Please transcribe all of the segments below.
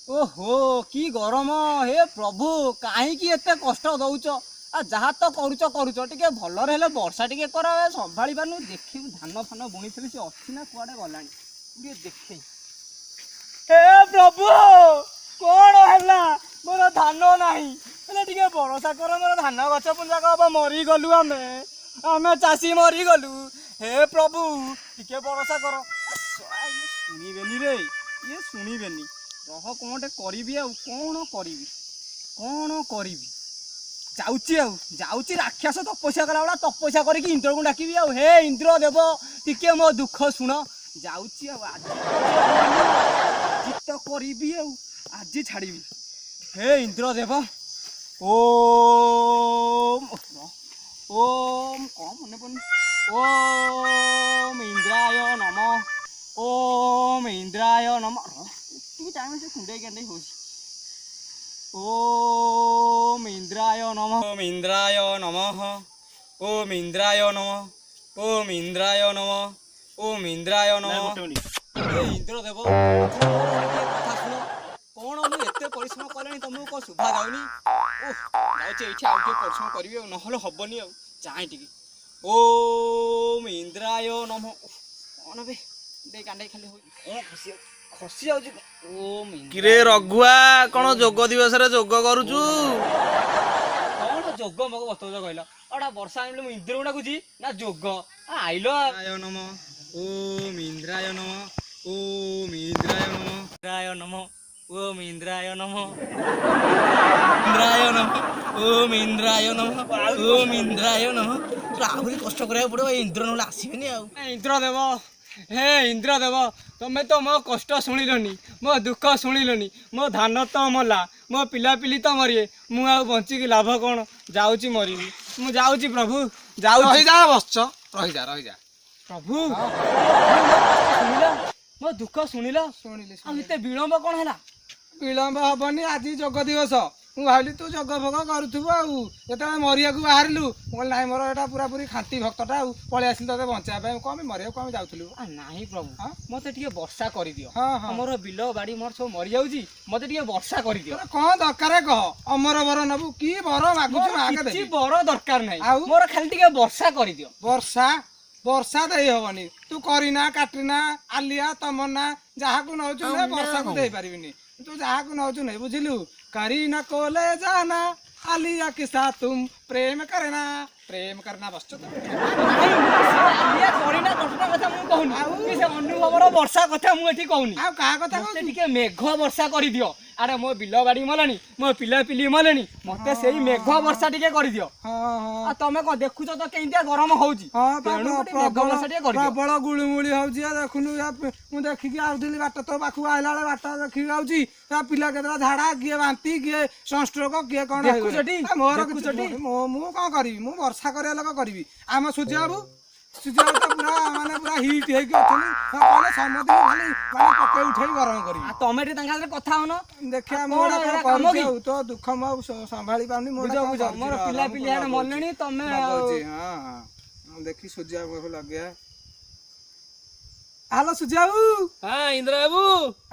ओहो की गरम हे प्रभु कहीं एते कष्ट दौच आ जहाँ तो करुच करुच टिके भलरे हेले वर्षा टिके कर संभाली पारनु देखी धान फान बुणी थी सी अच्छी ना कुआडे गलानी टिके देखे हे प्रभु कौन है मोर धान नाही हेले टिके भरोसा कर मोर धान गछ पुंजाक अब मरी गलु आमे चाषी मरी गलु हे प्रभु टिके भरोसा कर शुणिबेनी रे ये शुणिबेनी रह कौन करी कौन करी जाऊँगी राक्षस तपस्या कला तपस्या करके इंद्र को डाकबी हे इंद्र देव टिके मो दुख शुण जाऊँगी आज तो करी आज छाड़ी हे इंद्र देव ओम ओम कौन मन पड़े ओम इंद्राय नमः ओम इंद्राय नमः टाइम से खुंडे के हो ओम इंद्राय नमः ओम इंद्राय नमः ओम इंद्राय नमः ओम इंद्राय नमः ओम इंद्राय नमः इंद्र देव कथा शुण कौन मुझे एत परिश्रम कले तुमको कौन शुभा जाऊनी जाऊे ये आउ परिश्रम करी ना हेनी चाहे टी ओम इंद्राय नमः कौन बे कांडे खाली कौन खुशी खसी जाउची ओम किरे रघुआ कोन जोग दिवस रे जोग करूचु कोन जोग मको बतौज कहला अडा वर्षा आइले मु इंद्र गुडा कुजी ना जोग आइलो आय नमो ओम इंद्राय नमो ओम इंद्राय नमो इंद्राय नमो ओम इंद्राय नमो इंद्राय नमो ओम इंद्राय नमो ओम इंद्राय नमो आहुरी कष्ट करे पड़ो इंद्र न आसीबेनी आ इंद्र देव हे इंद्र देव तुम्हें तो मो कष्ट शुणिलनी मो दुख शुणिलनी मो धान तो मला मो पिला पिली तो मरिए मु आ बंचिक लाभ कौन जाऊँगी मरी मु जाऊँगी प्रभु रही जा बस रही जा प्रभु शुणिल मो दुख शुणिल शुणिले विलम्ब कौन है विलम्ब हेनी आज जोग दिवस मु भाविली तू जोग भोग करूथुबु आउ जेते मरिया को बाहरलु बोल नाही मोर एटा पूरा पूरी खांती भक्तटा आउ पळे आसिल तते बंचा पे कम मरिया को हम जाउथलु नाही प्रभु मते टिके वर्षा करि दियो हां मोर बिलो बाड़ी मोर सब मरि जाउजी मते टिके वर्षा करि दियो कोन दरकार कह अमर बर नबु की बर मागुछु आगे दे की बर दरकार नाही मोर खाली टिके वर्षा करि दियो वर्षा वर्षा दे हबनी तू करीना काटरीना आलिया तमन्ना जहा को नौचु ने वर्षा को दे पारिबिनी तू जहा को नौचु नहीं बुझिलु करीना को ले जाना आलिया के साथ तुम प्रेम करना बस करीना कष्ट कथा मु कहूनी से अनुभवर वर्षा कथा मु एठी कहूनी आ का कथा मते टिके मेघ वर्षा करि दियो अरे मो बिलो बाड़ी मलानी मो पिला पिली मलेनी मते सेही मेघ वर्षा टिके करि दियो हां आ तमे को देखुछ तो केंतिया गरम होउची हां तेणु मेघ वर्षा टिके करि दियो प्रबल गुळमुळी होउची देखुनु मु देखि के आउदिली बाट तो पाखु आइला वाला बाट देखि आउची या पिला केतरा झाडा किए बांती किए सनस्ट्रोक किए कोन देखुछटी मोर देखुछटी मु कोन करिवि मु वर्षा करिया लोक करिवि आम सुजाबु सुजाब तो पूरा माने पूरा हिट हे के अथनी कहले समधि खाली माने पके उठै गरम करिवि आ तमे टे तांका साथे कथा होनो देखिया मोर काम की तो दुख म संभाली पाउनी मोर बुझ मोर पिला पिली हाने मलणी तमे हां हां देखि सुजाब को लगे हेलो सुजाबु हां इंद्र बाबू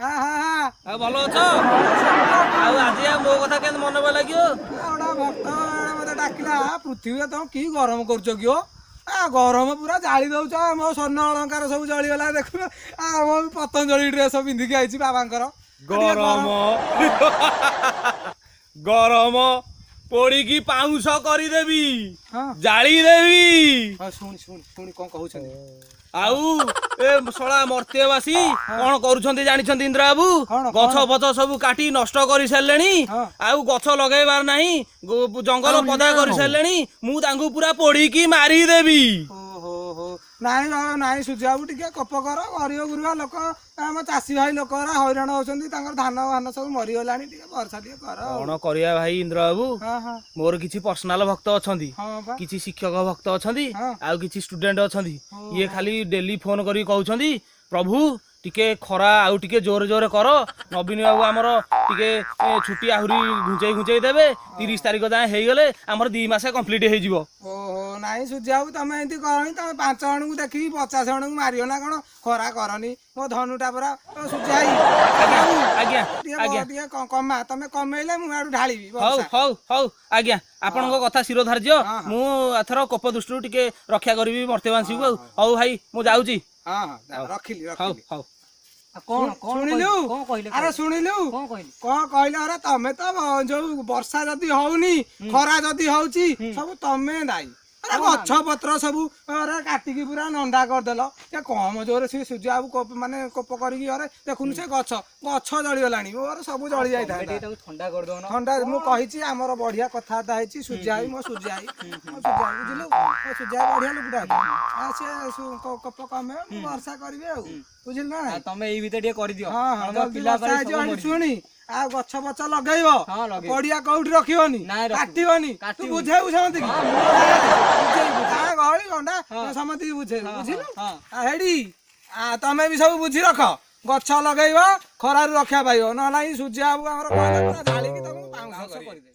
हां हां आ भलो अछ आ आज मो कथा के मन बा लागियो ओडा भक्त मते डाकिला पृथ्वी तो की गरम करछो कियो आ गरम पूरा जाली दउछ मो स्वर्ण अलंकार सब जळी गला देखु आ मो पतंजलि ड्रेस पिंधि के आइछि बाबांकर गरम गरम पोड़ी की पाउंस करी देबी जाली देबी हां सुन सुन सुन कोन कहू छथि आउ ए सळा मर्त्यवासी कोन करूछन्ती जानिछन्ती इंद्र बाबू गछ पछ सब काटी नष्ट करि सारलेनी आउ गछ लगेबार नाही जंगल पदा करि सारलेनी मु तांगु पूरा पोड़ी की मारी देबी नाई नाई सुझाबू टिके कप कर गरीब गुरुआ लोक आम चाषी भाई लोक हैरान होचंती तांकर धान वान सब मरी गलानी टिके वर्षा टिके कर कोन करिया भाई इंद्र बाबू मोर किछि पर्सनल भक्त अछंती किछि शिक्षक भक्त अछंती आउ किछि स्टूडेंट अछंती ये खाली डेली फोन करी कहउछंती प्रभु ଟିକେ ଖରା ଆଉ ଟିକେ ଜୋରେ ଜୋରେ କର। ନବୀନ ବାବୁ ଆମର ଟିକେ ଛୁଟି ଆହୁରି ଘୁଞ୍ଚେଇ ଦେବେ। 30 ତାରିଖ ଯାଏଁ ହେଇଗଲେ ଆମର 2 ମାସ କମ୍ପ୍ଲିଟ ହେଇଯିବ। ଓହୋ ନାଇଁ ସୁଝିବାକୁ ତମେ ଏମିତି କରନି, ତମେ 5 ଜଣଙ୍କୁ ଦେଖିକି 50 ଜଣଙ୍କୁ ମାରିବ ନା କଣ? ଖରା କରନି ମୋ ଧନୁଟା ପରା ସୁଝାଇ। ଆଜ୍ଞା ଆଜ୍ଞା ଟିକେ କମା, ତମେ କମେଇଲେ ମୁଁ ଆଡୁ ଢାଳିବି। ହଉ ହଉ ହଉ ଆଜ୍ଞା ଆପଣଙ୍କ କଥା ଶିରୋଧାର୍ଯ୍ୟ। ହଁ, ହଁ। ମୁଁ ଏଥର କୋପ ଦୃଷ୍ଟିରୁ ଟିକେ ରକ୍ଷା କରିବି ମର୍ତ୍ତ୍ୟବାସୀଙ୍କୁ। ଆଉ ହଉ ଭାଇ ମୁଁ ଯାଉଛି। ହଁ ହଁ ରଖିଲି ହଉ ରଖିଲି। ହଉ କଣ କଣ ଶୁଣିଲୁ? କଣ କହିଲେ ଆରେ ଶୁଣିଲୁ କଣ କହିଲେ? କଣ କହିଲେ? ଆରେ ତମେ ତ ଯୋଉ ବର୍ଷା ଯଦି ହଉନି, ଖରା ଯଦି ହଉଛି, ସବୁ ତମେ ଦାୟୀ। ଆରେ ଗଛ ପତ୍ର ସବୁ କାଟିକି ପୁରା ନଣ୍ଡା କରିଦେଲ। ସେ କମ ଜୋରେ ସେ ସୂର୍ଯ୍ୟ ବାବୁ ମାନେ କୋପ କରିକି ଘରେ ଦେଖୁନୁ, ସେ ଗଛ ଜଳିଗଲାଣି। ମୋର ସବୁ ଜଳି ଯାଇଥାନ୍ତା। ତାକୁ ଥଣ୍ଡା କରିଦଉନ। ଥଣ୍ଡା ମୁଁ କହିଛି ଆମର ବଢିଆ କଥାବାର୍ତ୍ତା ହେଇଛି। ସୁଜାଇ ମୋ ସୁଜାଇ ବୁଝିଲୁ, ମୋ ସୁଜାଇ ବଢିଆ ଲୋକଟା ଅଛି। ସେ କୋପ କମେଇବ, ମୁଁ ବର୍ଷା କରିବି ଆଉ ବୁଝିଲୁ ନା ନାଇଁ? ତମେ ଏଇ ଭିତରେ ଟିକେ କରିଦିଅ। ହଁ ହଁ ନହେଲେ ଜଲ୍ଦି ପିଲା ବର୍ଷା ପାଳି ହେଇଯିବ। ସବୁ ଏଠି ମରିଯିବେ। ଶୁଣି, ଆଉ ଗଛ ପଛ ଲଗେଇବ, ହଁ, ଲଗେଇବି। ପଡିଆ କୋଉଠି ରଖିବନି, ନାଇଁ, ରଖିବୁ। କାଟିବନି। ତୁ କାଟିବୁ। ବୁଝେଇବୁ ସମସ୍ତିକି, ହଁ, ମୁଁ ଗାଁ ଗହଳି ଗଣ୍ଡା ହଁ। ସମସ୍ତିକି ବୁଝେଇବୁ ହଁ, ବୁଝିଲୁ। ହଁ। ହେଡି ତମେ ବି ସବୁ ବୁଝି ରଖ, ଗଛ ଲଗେଇବ, ଖରାରୁ ରକ୍ଷା ପାଇବ। ନହେଲେ ନାଇଁ ସୂର୍ଯ୍ୟ ବାବୁ ଆମର କହିଲେ ପୁରା ଢାଳିକି ତମକୁ ପାଉଁଶ କରିଦେବେ।